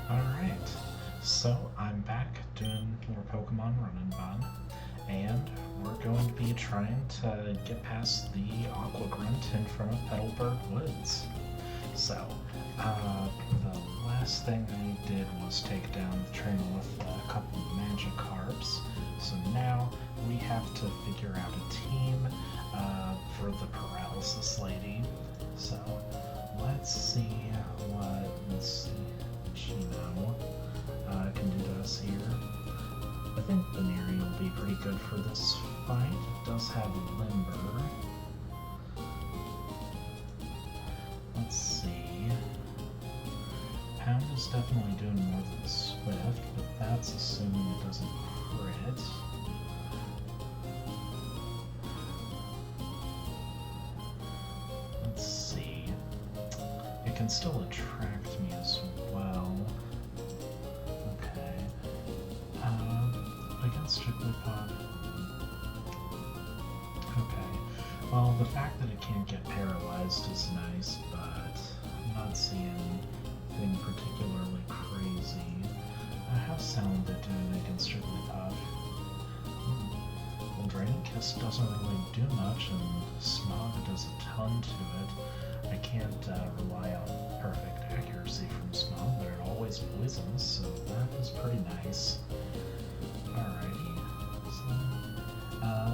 Alright, so I'm back doing more Pokemon Run&Bun, and we're going to be trying to get past the Aqua Grunt in front of Petalburg Woods. So, the last thing I did was take down the trainer with a couple of Magikarps, so now we have to figure out a team for the Paralysis Lady. So, let's see what Chino can do to us here. I think Baneri will be pretty good for this fight. It does have Limber. Let's see. Pound is definitely doing more than Swift, but that's assuming it doesn't crit. Let's see. It can still attract me as well. Okay. Against Jigglypuff. Okay. Well, the fact that it can't get paralyzed is nice, but I'm not seeing anything particularly crazy. How's Salandit doing against Jigglypuff? Well, Draining Kiss doesn't really do much, and Smog does a ton to it. I can't rely on perfect accuracy from Smog, but it always poisons, so that is pretty nice. Alrighty, so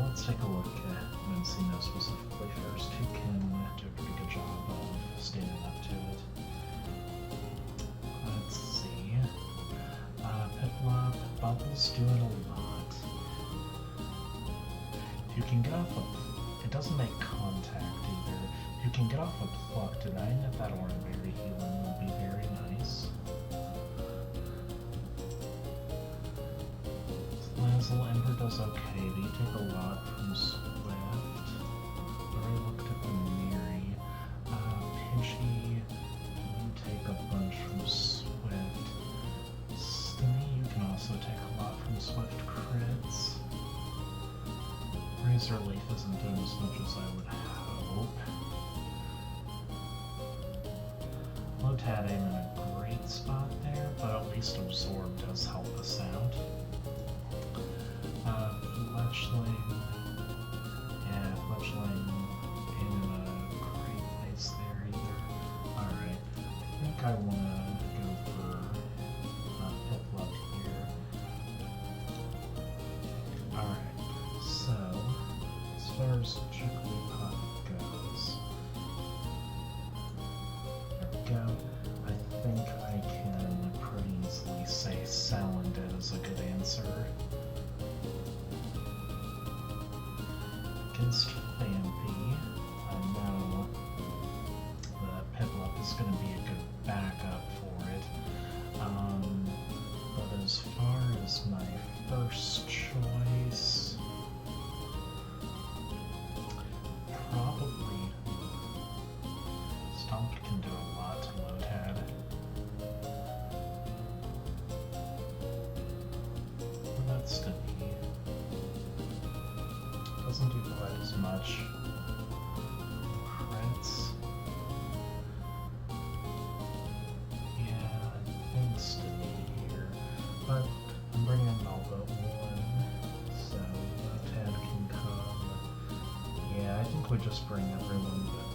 let's take a look at Mencino specifically first, who can do a pretty good job of standing up to it. Let's see. Piplup, Bubbles do it a lot. If you can get off a... it doesn't make contact either. If you can get off a Pluck, denying that that Oran Berry healing would be very nice. Lazzle Ember does okay, but you take a lot from Swift. Already looked at the Miri. Pidgey, you take a bunch from Swift. Stinny, you can also take a lot from Swift crits. Razor Leaf isn't doing as much as I would hope. Lotad ain't in a great spot there, but at least Absorb does help us out. Fletchling. Yeah, Fletchling ain't in a great place there either. Alright, I think I want to go for Piplup here. Alright, so as far as Jigglypuff goes, there we go. I think I can pretty easily say Salandit is a good answer. Against Phanpy, I know that Piplup is going to be a good backup for it. But as far as my first choice, probably Stomp can do a lot to Lotad. But that's to be. Doesn't do quite as much. Crits. Yeah, I think Stinny here. But I'm bringing all but one, so Lotad can come. Yeah, I think we just bring everyone but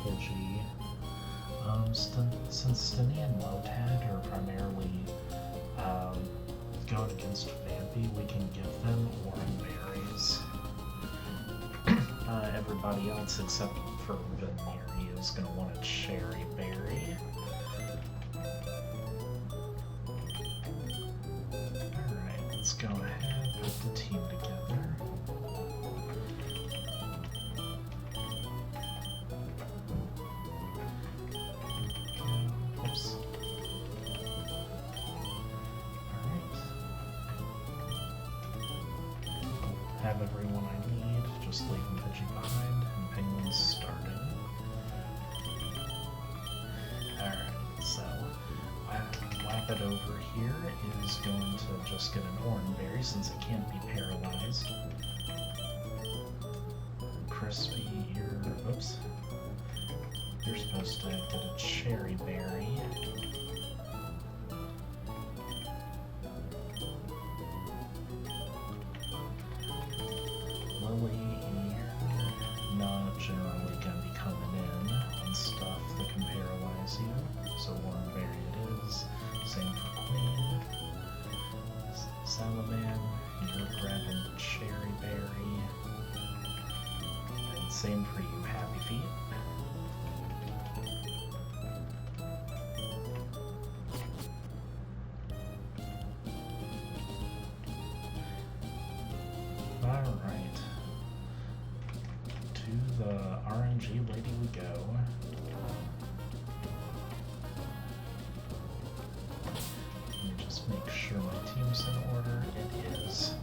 Pidgey. Since Stinny and Lotad are primarily going against Phanpy, we can give them Oran Berries. Everybody else except for Baneri is going to want a Cherry Berry. Alright, let's go ahead and put the team together. Oops. Have everyone I need, just leaving Pidgey behind, and Penguin's starting. Alright, so Wappet over here is going to just get an Oran Berry since it can't be paralyzed. Crispy here Whoops. You're supposed to get a cherry berry. Lily here. Not generally going to be coming in on stuff that can paralyze you. So Oranberry it is. Same for Queen. Salaman, you're grabbing cherry berry. And same for you, Happy Feet. Alright. To the RNG lady we go. Let me just make sure my team's in order. It is.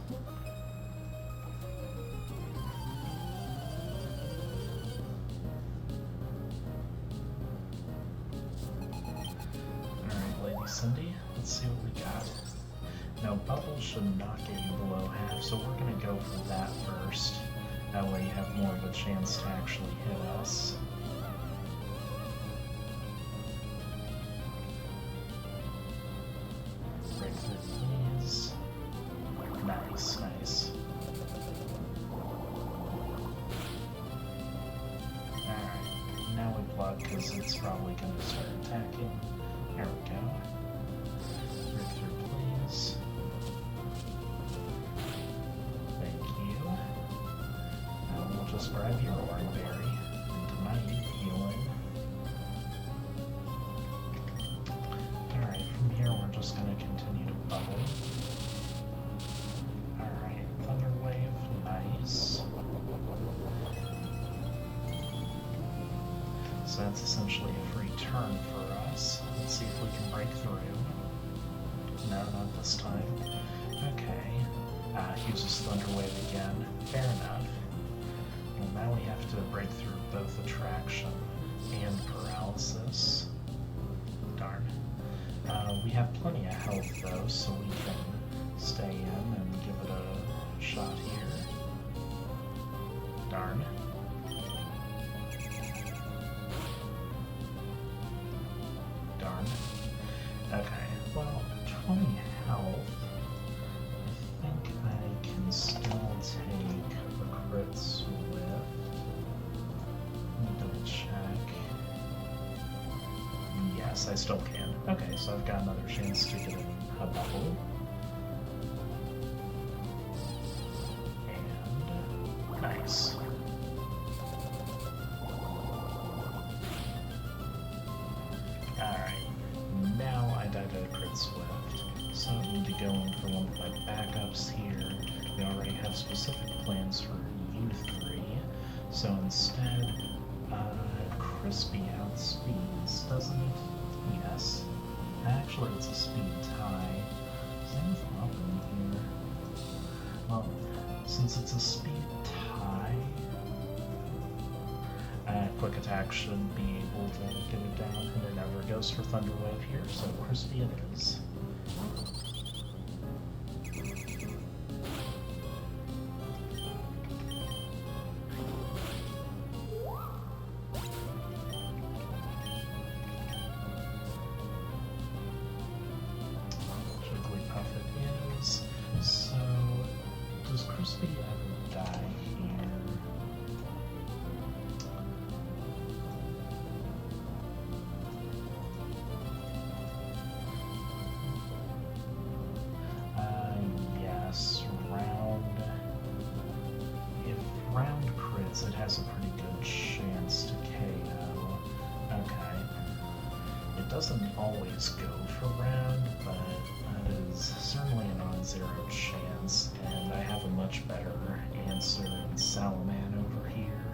Alright, Lady Cindy, let's see what we got. Now, Bubble should not get you below half, so we're going to go for that first. That way you have more of a chance to actually hit us. Breakthrough, please. Nice, nice. Alright, now we block because it's probably going to start attacking. There we go. Breakthrough, please. Just grab your Oranberry into my healing. Alright, from here we're just going to continue to bubble. Alright, Thunder Wave, nice. So that's essentially a free turn for us. Let's see if we can break through. No, not this time. Okay. Uses Thunder Wave again. Fair enough. Well, now we have to break through both Attraction and Paralysis. Darn. We have plenty of health though, so we can stay in and give it a shot here. Darn. Darn. Okay, well, 20 health. I think I can still take a crit swift. Let me double check. Yes, I still can. Okay, so I've got another chance to get in a bubble. And nice. Alright, now I died at a crit swift. So I need to go in for one of my backups here. We already have specific plans for you three. So instead, Crispy outspeeds, doesn't it? Yes. Actually, it's a speed tie. Same with Robin here. Well, since it's a speed tie, Quick Attack should be able to get it down, and it never goes for Thunder Wave here, so Crispy it is. So, does Crispy ever die here? Yes, if round crits, it has a pretty good chance to KO. Okay. It doesn't always go for round, but that is certainly a non-zero chance, and I have a much better answer in Salaman over here.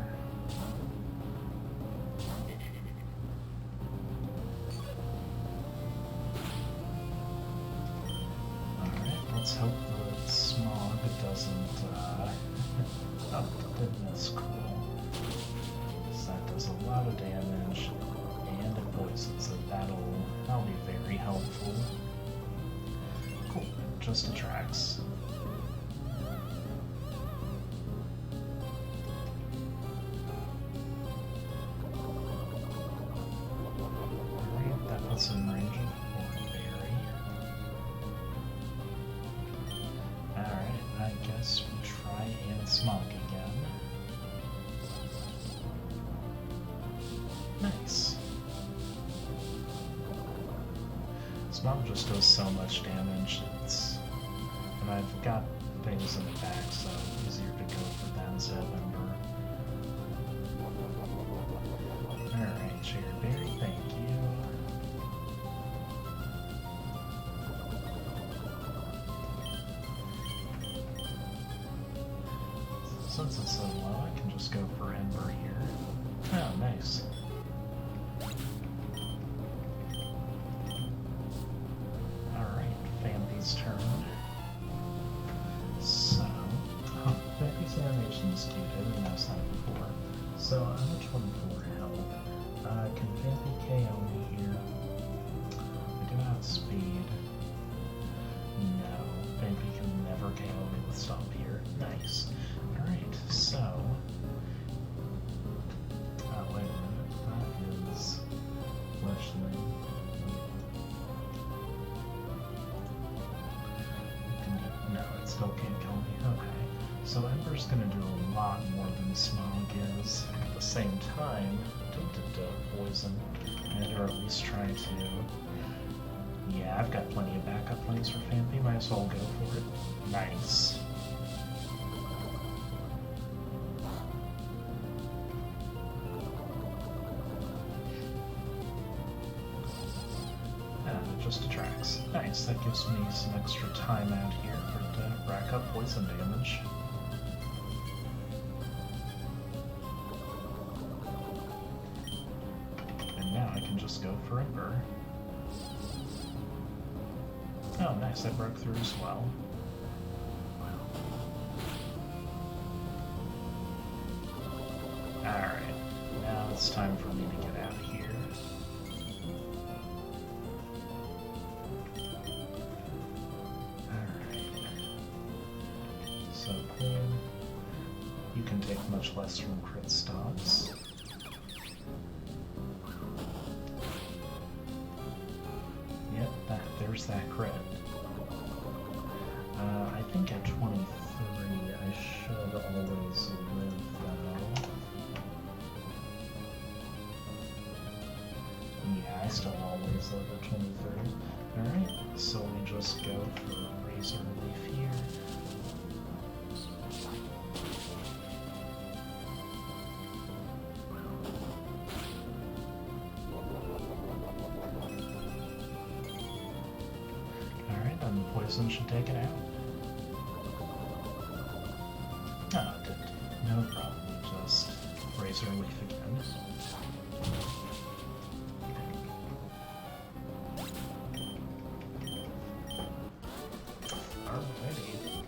Alright, let's hope the smog doesn't, oh, goodness, cool. So that does a lot of damage, and it poisons it. That'll be very helpful. Cool, just attracts. Nice. This mob just does so much damage. And I've got things in the back, so easier to go for that instead of Ember. Alright, Cherryberry, thank you. Since it's so low, I can just go for Ember here. Oh, nice. Alright, Fampi's turn. So, Fampi's animation is muted, and I've said it before. So, I'm at 24 health. Can Fampi KO me here? I do not have speed. No, Fampi can never KO me with Stomp here. Nice. Alright, so... wait a minute, that is... Fleshling. No, it still can't kill me. Okay. So Ember's gonna do a lot more than Smog is. At the same time, poison. Or at least try to... Yeah, I've got plenty of backup plans for Fampi. Might as well go for it. Nice. Just attracts. Nice, that gives me some extra time out here to rack up poison damage. And now I can just go for Ember. Oh, nice, that broke through as well. Alright, now it's time for me to get out of here. So Queen, you can take much less from crit stomps. Yep, there's that crit. I think at 23 I should always live though. Yeah, I still always live at 23. Alright, so we just go for Razor Leaf here. Poison should take it out. Oh, it didn't. No problem. Just Razor Leaf again. Alrighty.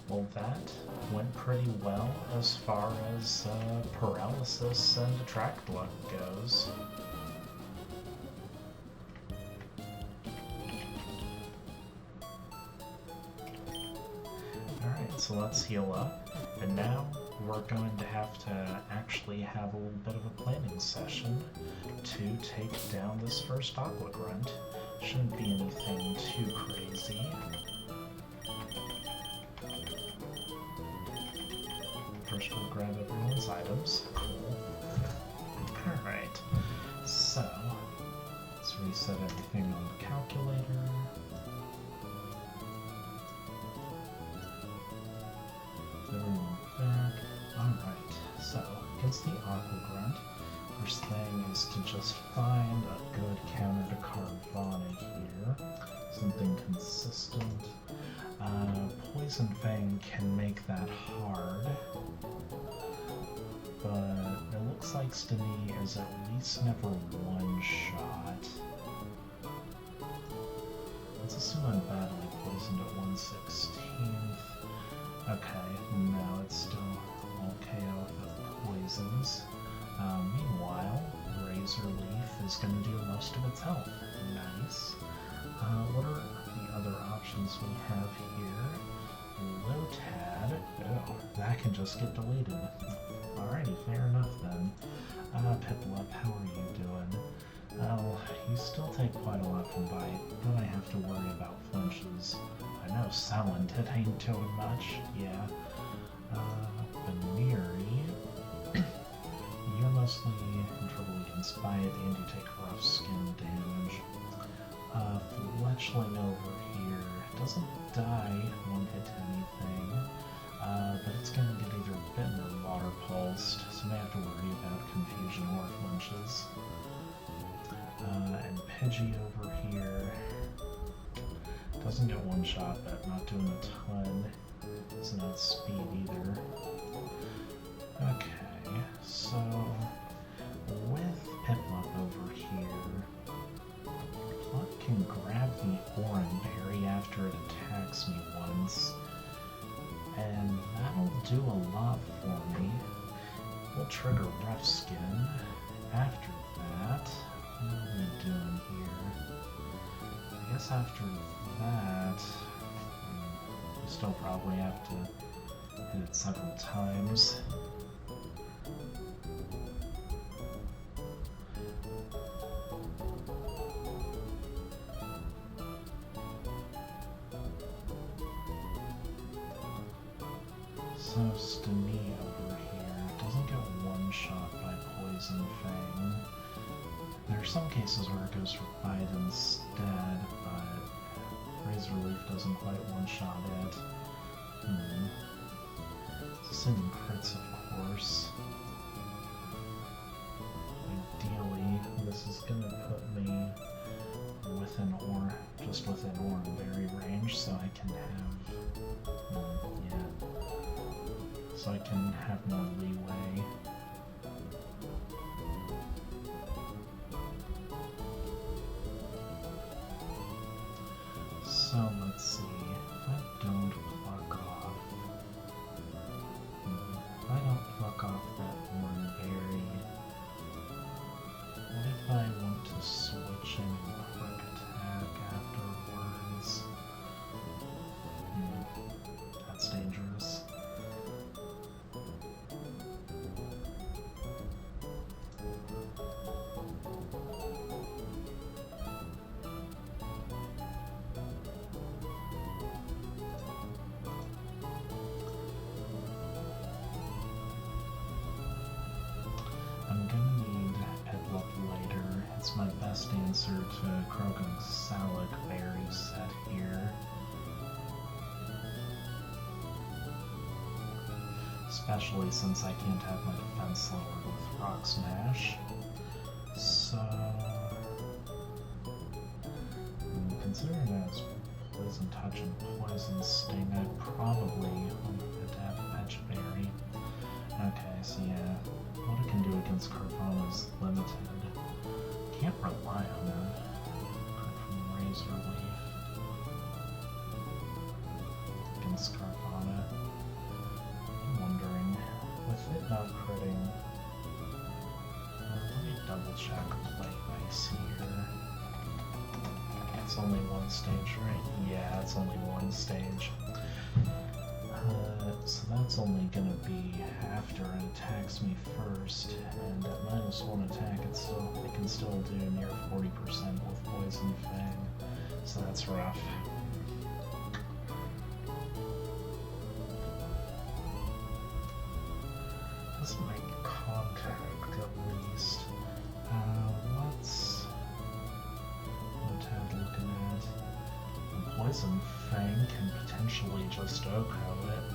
Well, that went pretty well as far as paralysis and attract luck goes. So let's heal up, and now we're going to have to actually have a little bit of a planning session to take down this first Aqua Grunt. Shouldn't be anything too crazy. First we'll grab everyone's items. Cool. Alright, so let's reset everything on the calculator. Back. Alright, so against the Aqua Grunt, first thing is to just find a good counter to Carvana here. Something consistent. Poison Fang can make that hard, but it looks like Steny is at least never one shot. Let's assume I'm badly poisoned at 1/16. Okay, no, it's still KO if it poisons. Meanwhile, Razor Leaf is going to do most of its health. Nice. What are the other options we have here? Lotad. Oh, that can just get deleted. Alrighty, fair enough then. Piplup, how are you doing? Well, you still take quite a lot from Bite, but I have to worry about flinches. I know Silent, it ain't doing much, yeah. But Venery. You're mostly in trouble against bite, and you take rough skin damage. Fletchling over here doesn't die, one hit anything, but it's gonna get either bitten or water pulsed, so may have to worry about confusion or flinches. And Pidgey over here doesn't get one shot, but not doing a ton. It's not speed either. Okay, so with Piplup over here, Pluck can grab the Oran Berry after it attacks me once, and that'll do a lot for me. We'll trigger Rough Skin. After that, what are we doing here? I guess after that, we still probably have to hit it several times. So Stemy over here doesn't get one shot by Poison Fang. There are some cases where it goes for Bite instead, but Razor Leaf doesn't quite one shot it. Assuming crits, of course. Ideally, this is gonna put me within just within Oran Berry range, so I can have, so I can have more leeway. So let's see, if I don't pluck off, that Oran Berry, what if I want to switch in and quick attack afterwards? That's dangerous. I'm gonna need Piplup later. It's my best answer to Krogan's Salic Berry set here. Especially since I can't have my defense lowered with Rock Smash. So, considering it has Poison Touch and Poison Sting, I probably want it to have Fetch Berry. Okay, so yeah, what it can do against Carvana is limited. Can't rely on it. From Razor Leaf against Carvana. I'm wondering, with it not critting, let me double check Play Ice here. It's only one stage, right? Yeah, it's only one stage. So that's only gonna be after it attacks me first, and at -1 attack it can still do near 40% with Poison Fang, so that's rough. Doesn't make contact at least. What I'm looking at? The Poison Fang can potentially just Oko it.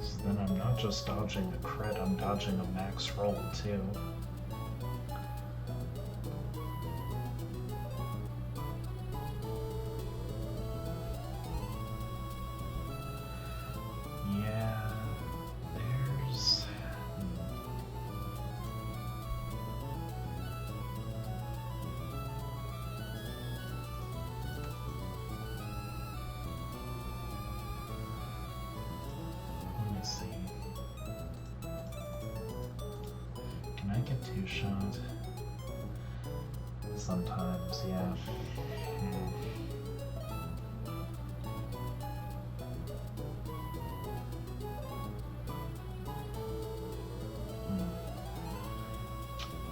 So then I'm not just dodging the crit, I'm dodging a max roll too. Can I get two-shot? Sometimes, yeah.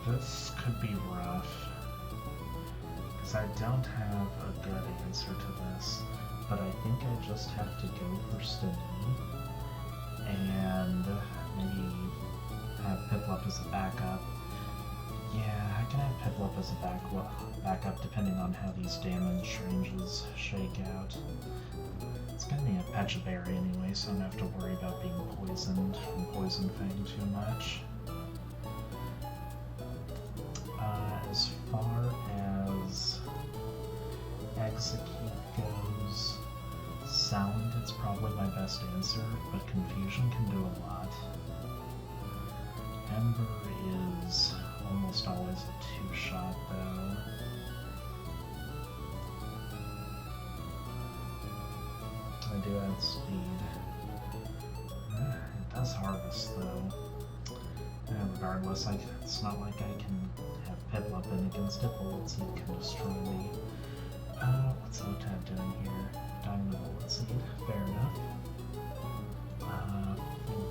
This could be rough, because I don't have a good answer to this, but I think I just have to go for Stingy, and maybe have Piplup as a backup. Yeah, I can have Piplup as a backup depending on how these damage ranges shake out. It's gonna be a Pechaberry anyway, so I don't have to worry about being poisoned from Poison Fang too much. As far as Exeggcute goes, Sound is probably my best answer, but Confusion can do a lot. Ember is almost always a two-shot though. I do have speed. It does harvest though. Regardless, it's not like I can have Piplup in against it. Bullet Seed can destroy me. What's Lotad doing here? Dying the Bullet Seed. Fair enough.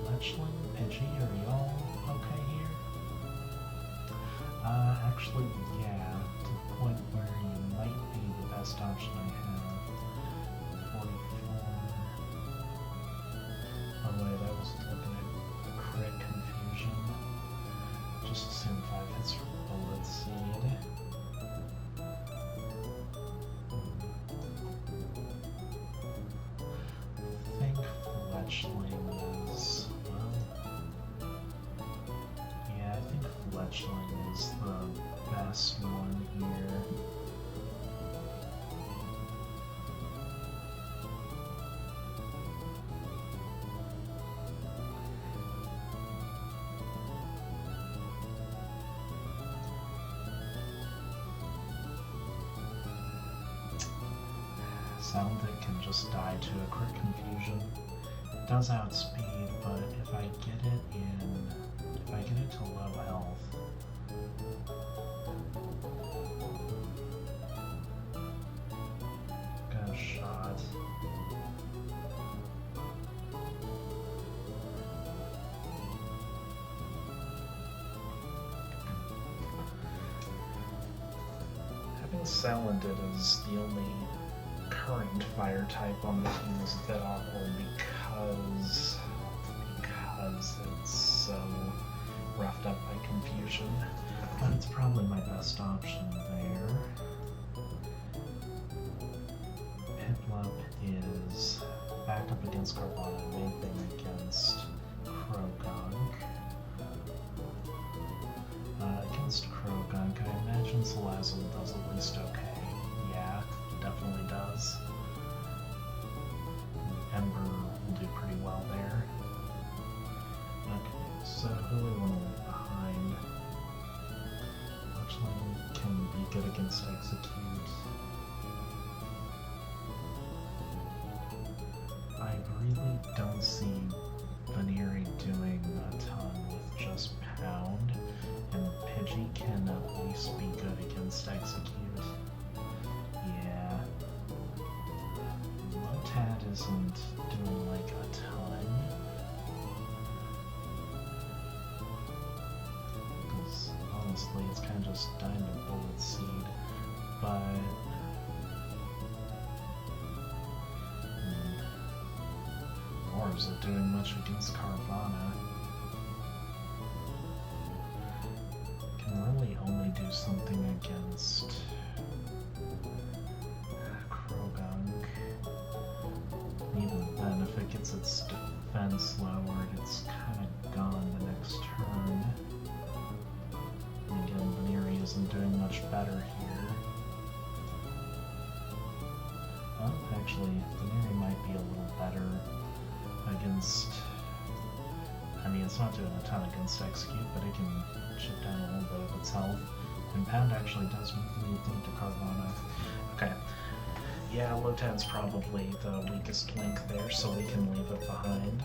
Fletchling, Pidgey, are y'all okay here? Actually, yeah, to the point where you might be the best option I have. 44. Oh wait, I was looking at the crit Confusion. Just assume 5 hits for Bullet Seed. I think Fletchling is, well, yeah, I think Fletchling is the best one here. Sound that can just die to a crit Confusion. It does outspeed, but if I get it to low health, got a shot. Having Salandit as the only current fire type on the team is a bit awkward because it's so roughed up by Confusion, but it's probably my best option there. Piplup is backed up against Carvana, main thing against Croagunk. Against Croagunk, I imagine Salazzle does at least okay. Yeah, definitely does. Ember will do pretty well there. Okay, so who do we want to leave behind? Fletchling can be good against Exeggcute. I really don't see Veneering doing a ton with just Pound, and Pidgey can at least be good against Exeggcute. Yeah. Lotad isn't doing like a ton. Because honestly, it's kind of just dying to Bullet Seed. But nor is it doing much against Carvana. Can really only do something against Croagunk. Even then, if it gets its defense lowered, it's kind of gone the next turn. And again, Veneering isn't doing much better here. Well, actually, Veneering might be a little better against... I mean, it's not doing a ton against Exeggcute, but it can chip down a little bit of its health. And Pound actually does move into Carvana. Okay. Yeah, Lotad's probably the weakest link there, so we can leave it behind.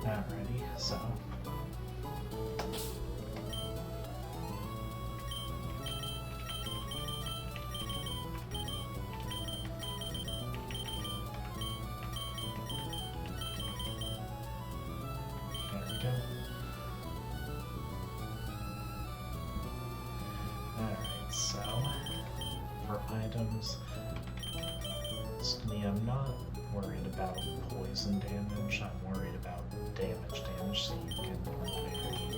Alrighty, so... go. Alright, so for items, I'm not worried about poison damage, I'm worried about damage so you get one berry.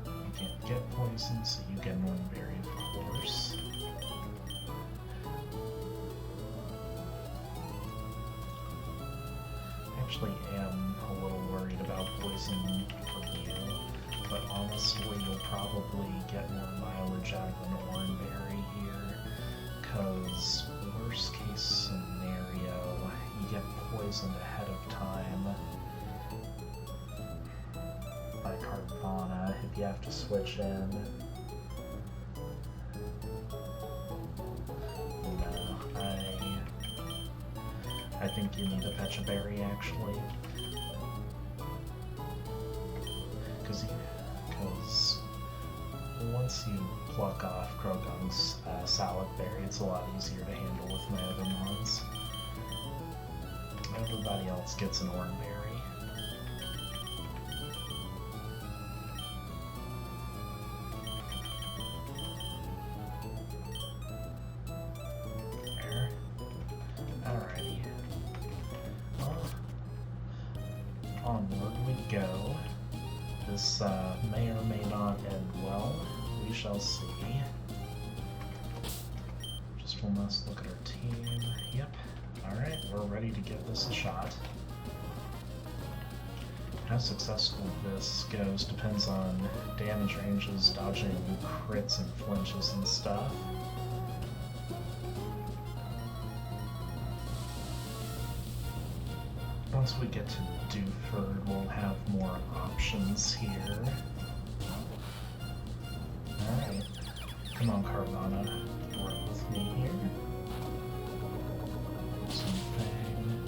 You can't get poison, so you get one berry, of course. I actually am a little worried about poison for you, but honestly you'll probably get more mileage out of an oran berry here, because worst case scenario, you get poisoned ahead of time by Carvana if you have to switch in. No, I think you need to fetch a berry actually, because once you pluck off Krogung's salad berry, it's a lot easier to handle with my other mons. Everybody else gets an oran berry. There. Alrighty. Well, onward we go. This may or may not end well. We shall see. Just one last look at our team. Yep. Alright, we're ready to give this a shot. How successful this goes depends on damage ranges, dodging crits and flinches and stuff. Once we get to Dewford, we'll have more options here. Alright. Come on, Carvana. Work with me here. Something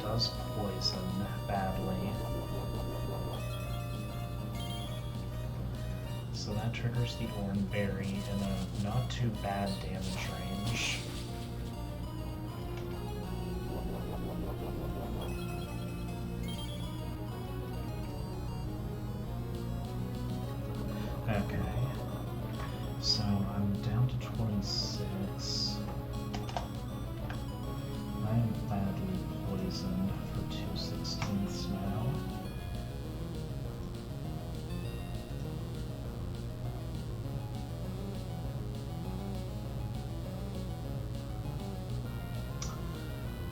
does poison badly. So that triggers the oran berry in a not too bad damage range. Okay, so I'm down to 26. I am badly poisoned for 2/16 now.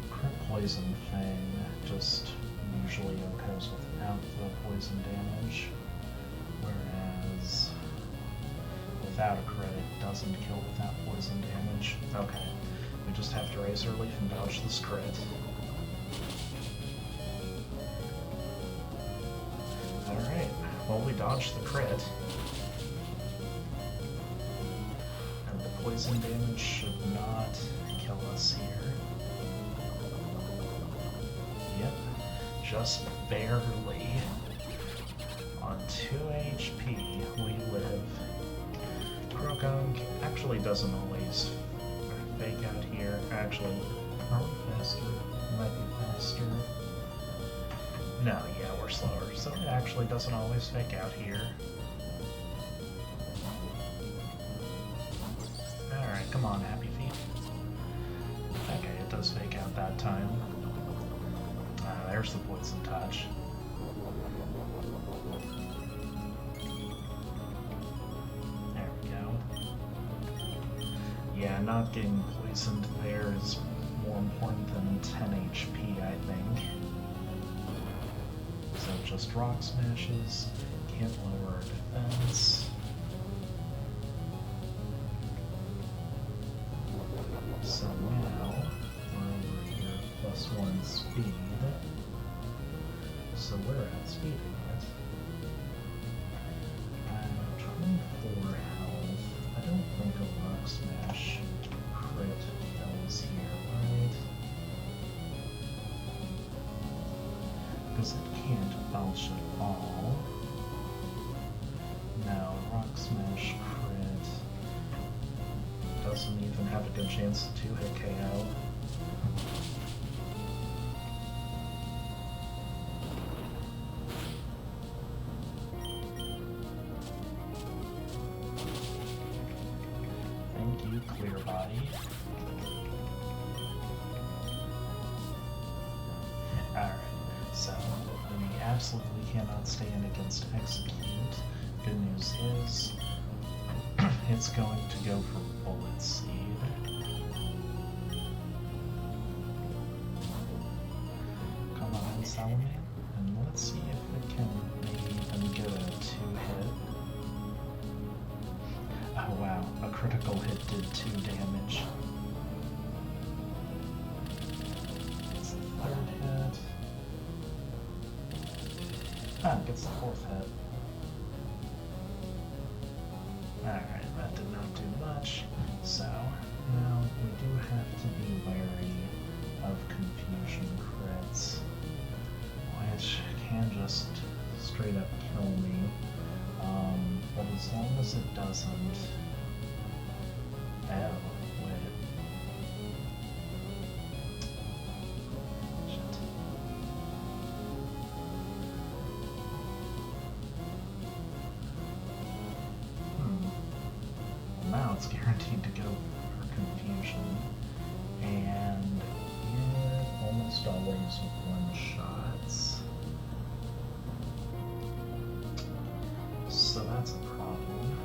Crit Poison Fang just usually occurs without the poison damage, whereas without a crit it doesn't kill without poison damage. Okay, we just have to raise our leaf and dodge this crit. Alright, well we dodged the crit. And the poison damage should not kill us here. Yep, just barely. On 2 HP, we live. Krogung actually doesn't always fake out here. Actually, are we faster? Might be faster. No, yeah, we're slower. So it actually doesn't always fake out here. Alright, come on, Happy Feet. Okay, it does fake out that time. There's the poison touch. There we go. Yeah, not getting poisoned there is more important than 10 HP, I think. So just rock smashes, can't lower our defense. So now, we're over here, +1 speed. So we're at speed again. 24 health. I don't think a rock smash crit goes here, right? Because it can't bounce at all. No, rock smash crit doesn't even have a good chance to 2-hit KO. you, clear body. Alright, so we absolutely cannot stand against Exeggcute. Good news is, it's going to go for Bullet Seed. Come on, Salamander, and let's see if it can maybe even get a 2-hit. Oh wow, a critical hit did 2 damage. Gets the 3rd hit. Ah, gets the 4th hit. Alright, that did not do much. So, now we do have to be wary of confusion crits, which can just straight up kill me. But as long as it doesn't... Oh, wait. Shit. Well, now it's guaranteed to go for confusion, and it almost always one-shots. So that's a problem.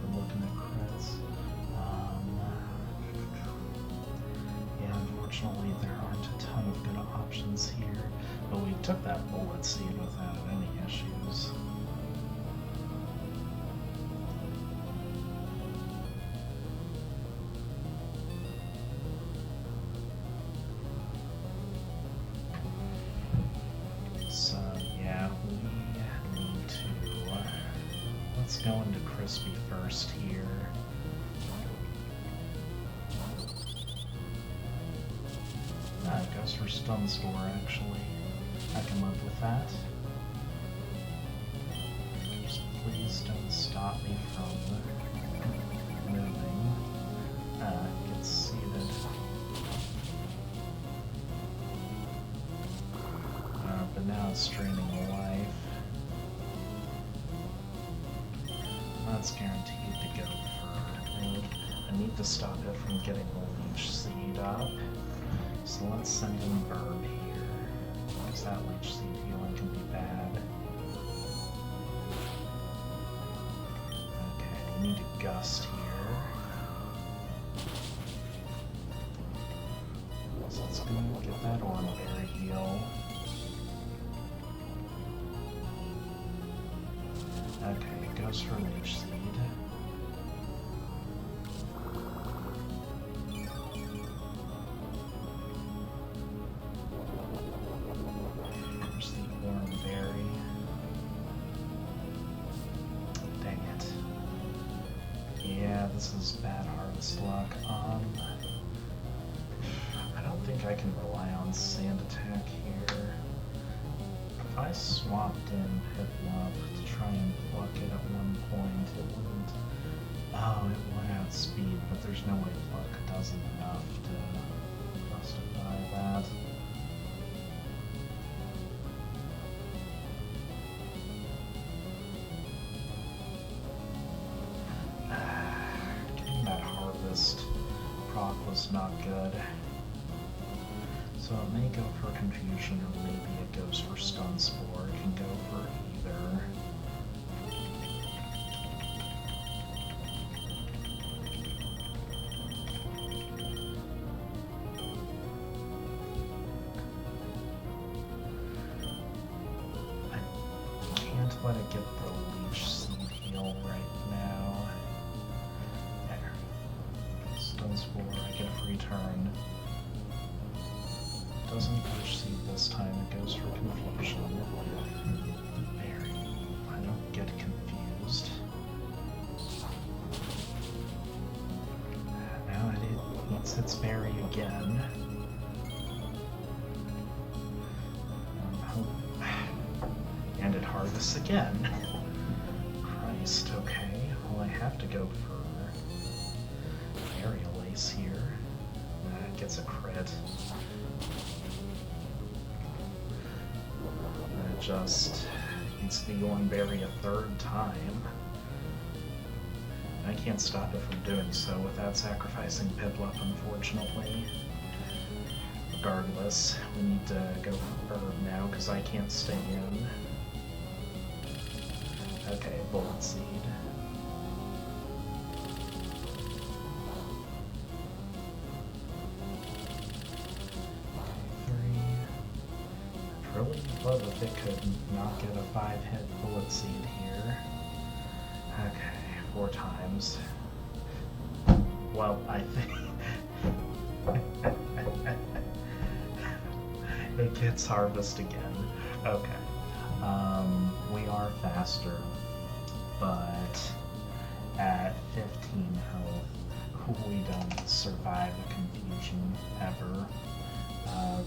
We're looking at crits. Yeah, unfortunately there aren't a ton of good options here, but we took that Bullet Seed without any issues. So yeah, we need to, let's go into Crispy first here. It goes for Stun Spore, actually. I can live with that. Just please don't stop me from moving. Gets seated. But now it's draining life. That's guaranteed to go for... I need to stop it from getting the Leech Seed up. So let's send in Verb here, because that Leech Seed healing can be bad. Okay, we need a Gust here. So let's go get that Oran Berry heal. Okay, it goes for Leech Seed. This is bad harvest luck. I don't think I can rely on Sand Attack here. If I swapped in Piplup to try and pluck it at one point, it wouldn't... Oh, it would outspeed, but there's no way Pluck does enough to justify that. Proc was not good. So it may go for Confusion, or maybe it goes for Stun Spore. It can go for either. I can't let it get the Leech Seed heal right now. Stun Spore, I get a free turn. Doesn't Leech Seed this time, it goes for Confusion. Berry, I don't get confused. Now it eats its berry again. And it harvest again. Christ, okay. Well, I have to go for Aerial Ace here. That gets a crit. That just eats the Oranberry a third time. I can't stop it from doing so without sacrificing Piplup, unfortunately. Regardless, we need to go for Herb now because I can't stay in. Okay, Bullet Seed. I'd really love if it could not get a 5-hit Bullet Seed here. Okay, 4 times. Well, I think it gets Harvest again. Okay. We are faster, but at 15 health, we don't survive a confusion ever.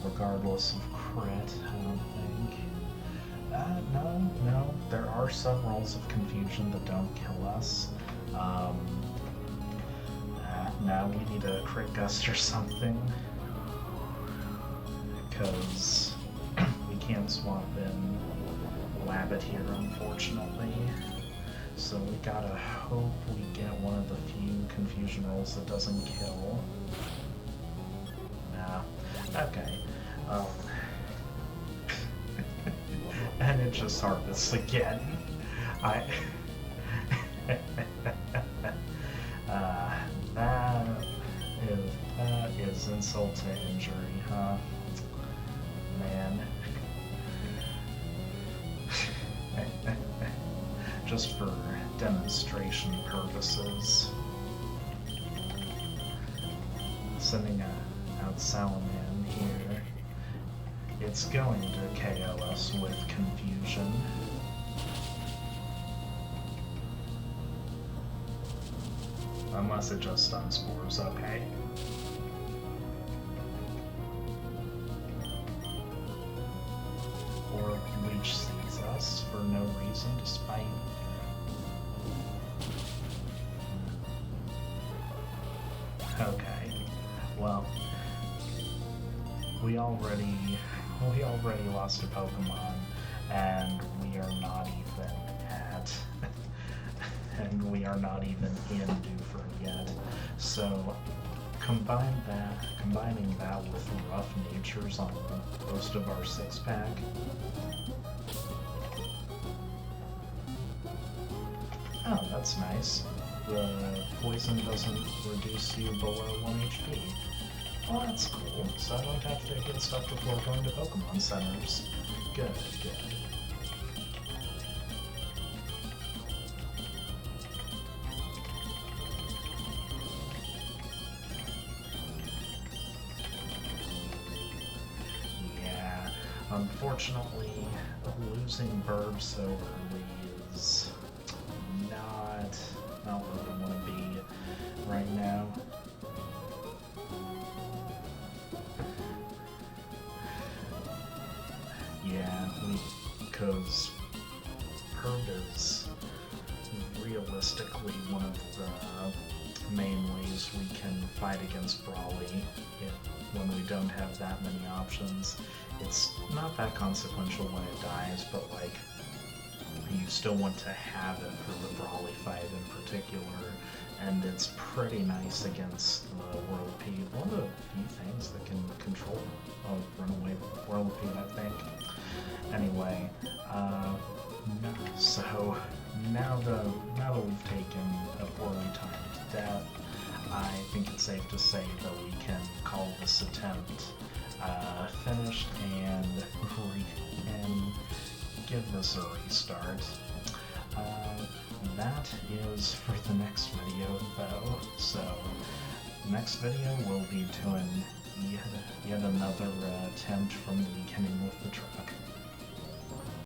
Regardless of crit, I don't think. No, there are some rolls of confusion that don't kill us. Now we need a crit gust or something, because we can't swap in Wabbit here, unfortunately. So we gotta hope we get one of the few confusion rolls that doesn't kill. Nah. Okay. And it just harvests again. That is insult to injury, huh? Man. Just for demonstration purposes. Sending out Salaman here. It's going to KO us with confusion. Unless it just stun spores, okay. Or Leech sees us for no reason, despite... Okay, well, we already lost a Pokemon, and we are not even at... and we are not even in Dewford yet. So combining that with rough natures on most of our 6-pack. Oh, that's nice. The poison doesn't reduce you below 1 HP. Oh, that's cool. So I don't have to get stuck before going to Pokemon centers. Good, good. Unfortunately, losing Burb so early is not where we want to be right now. Yeah, because Herb is realistically one of the main ways we can fight against Brawly when we don't have that many options. It's not that consequential when it dies, but like, you still want to have it for the Brawly fight in particular, and it's pretty nice against the Whirlipede. One of the few things that can control a runaway Whirlipede, I think. Anyway, so now that we've taken a poorly timed death, I think it's safe to say that we can call this attempt finished and give this a restart. That is for the next video though, so next video we'll be doing yet another attempt from the beginning with the truck.